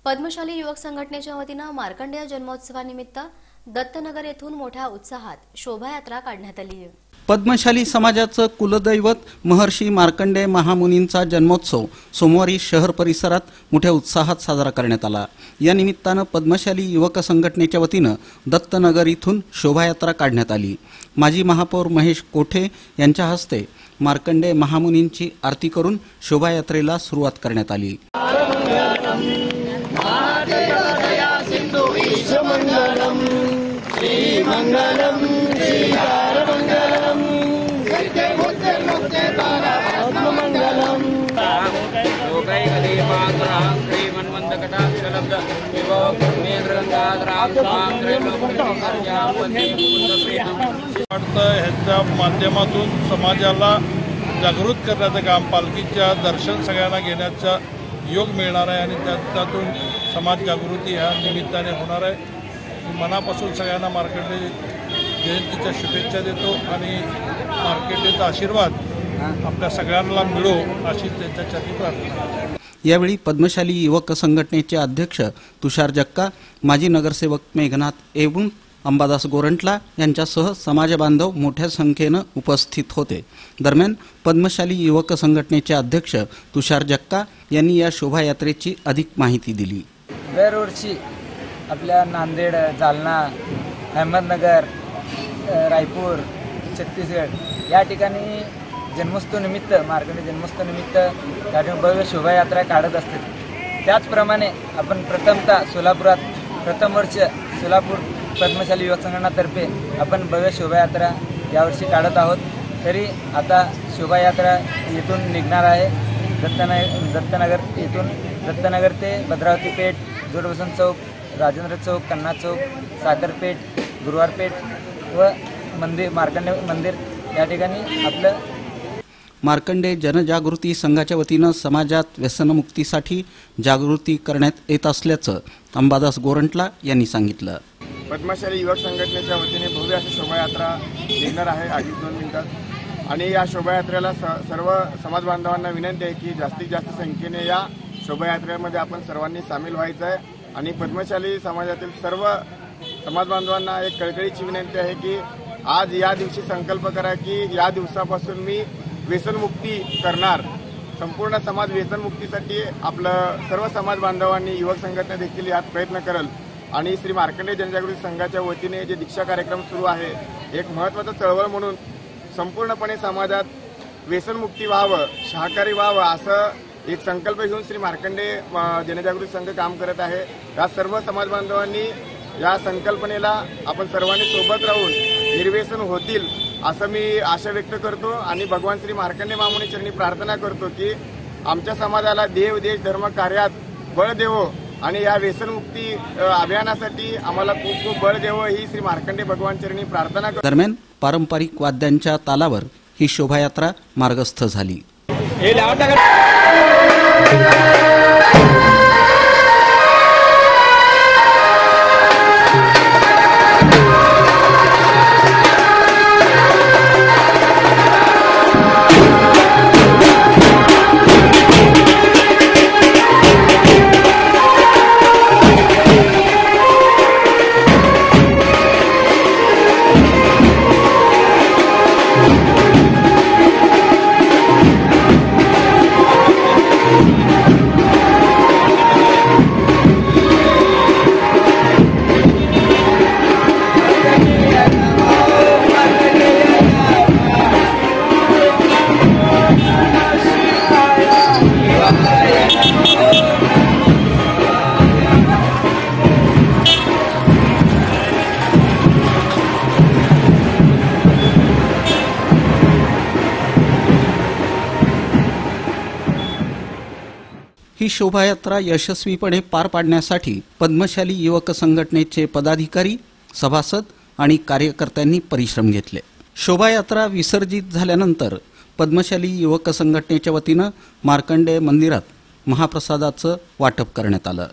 पद्मशाली युवक संघटनेच्या वतीने मार्कंडेय जन्मोत्सवानिमित्त दत्तनगर येथून मोठ्या उत्साहात शोभायात्रा काढण्यात आली आहे। पद्मशाली समाजाचं कुलदैवत महर्षी मार्कंडेय महामुनींचा जन्मोत्सव सोमवारी शहर परिसरात मोठ्या उत्साहात साजरा करण्यात आला। या निमित्ताने पद्मशाली युवक संघटनेच्या वतीने दत्तनगर इथून शोभायात्रा काढण्यात आली। माजी महापौर महेश कोठे यांच्या हस्ते मार्कंडेय महामुनींची आरती करून शोभायात्रेला सुरुवात करण्यात आली। ह्याच्या माध्यमातून समाजाला जागृत करण्याचं काम, पालखीच्या दर्शन सगळ्यांना घेण्याचा योग मिळणार आहे आणि त्यातून समाज जागृती ह्या निमित्ताने होणार आहे। मनापासून सगळ्यांना मार्कंडेय जयंतीच्या शुभेच्छा देतो आणि मार्कंडेयचा आशीर्वाद आपल्या सगळ्यांना मिळो अशी त्यांच्यासाठी प्रार्थना। यावेळी पद्मशाली युवक संघटनेचे अध्यक्ष तुषार जक्का, माजी नगरसेवक मेघनाथ एवून, अंबादास गोरंटला यांच्यासह समाज बांधव मोठ्या संख्येने उपस्थित होते। दरम्यान पद्मशाली युवक संघटनेचे अध्यक्ष तुषार जक्का यांनी या शोभायात्रेची अधिक माहिती दिली। दरवर्षी आपल्या नांदेड, जालना, अहमदनगर, रायपूर, छत्तीसगड या ठिकाणी जन्मोत्सवानिमित्त मार्कंडेय जन्मोत्सवानिमित्त त्या ठिकाणी भव्य शोभायात्रा काढत असते। त्याचप्रमाणे आपण प्रथमतः सोलापुरात प्रथम वर्ष सोलापूर पद्मशाली युवक संघटनातर्फे आपण भव्य शोभायात्रा यावर्षी काढत आहोत। तरी आता शोभायात्रा येथून निघणार आहे दत्तनगर येथून दत्तनगर ते भद्रावती पेठ, जोडबसंत चौक, राजेंद्र चौक, कन्ना चौक, साखरपेठ, गुरुवारपेठ व मार्कंडेय मंदिर या ठिकाणी आपलं मार्कंडेय जनजागृती संघाच्या वतीने समाजात व्यसनमुक्तीसाठी जागृती करण्यात येत असल्याचं अंबादास गोरंटला यांनी सांगितलं। पद्मशाली युवक संघटनेच्या वतीने भव्य अशी शोभायात्रा निघणार आहे अडीच 2 मिनिटात आणि या शोभायात्रेला सर्व समाज बांधवांना विनंती आहे की जास्तीत जास्त संख्येने या शोभायात्रेमध्ये आपण सर्वांनी सामील व्हायचं आहे आणि पद्मशाली समाजातील सर्व समाज बांधवांना एक कळकळीची विनंती आहे की आज या दिवशी संकल्प करा की या दिवसापासून मी व्यसनमुक्ती करणार। संपूर्ण समाज व्यसनमुक्तीसाठी आपलं सर्व समाज बांधवांनी युवक संघटना देखील यात प्रयत्न करेल आणि श्री मार्कंडेय जनजागृती संघाच्या वतीने जे दीक्षा कार्यक्रम सुरू आहे एक महत्त्वाचा चळवळ म्हणून संपूर्णपणे समाजात व्यसनमुक्ती व्हावं, शाकाहारी व्हावं असं एक संकल्प घेऊन श्री मार्कंडेय जनजागृती संघ काम करत आहे। या सर्व समाज बांधवांनी या संकल्पनेला आपण सर्वांनी सोबत राहून निर्व्यसन होतील असं मी आशा व्यक्त करतो आणि भगवान श्री मार्कंडेय महामुनी चरणी प्रार्थना करतो की आमच्या समाजाला देव देश धर्म कार्यात बळ देवो आणि या व्यसनमुक्ती अभियानासाठी आम्हाला खूप खूप बळ देवो ही श्री मार्कंडेय भगवान चरणी प्रार्थना करतो। दरम्यान पारंपरिक वाद्यांच्या तालावर ही शोभायात्रा मार्गस्थ झाली। ही शोभायात्रा यशस्वीपणे पार पाडण्यासाठी पद्मशाली युवक संघटनेचे पदाधिकारी, सभासद आणि कार्यकर्त्यांनी परिश्रम घेतले। शोभायात्रा विसर्जित झाल्यानंतर पद्मशाली युवक संघटनेच्या वतीने मार्कंडेय मंदिरात महाप्रसादाचं वाटप करण्यात आलं।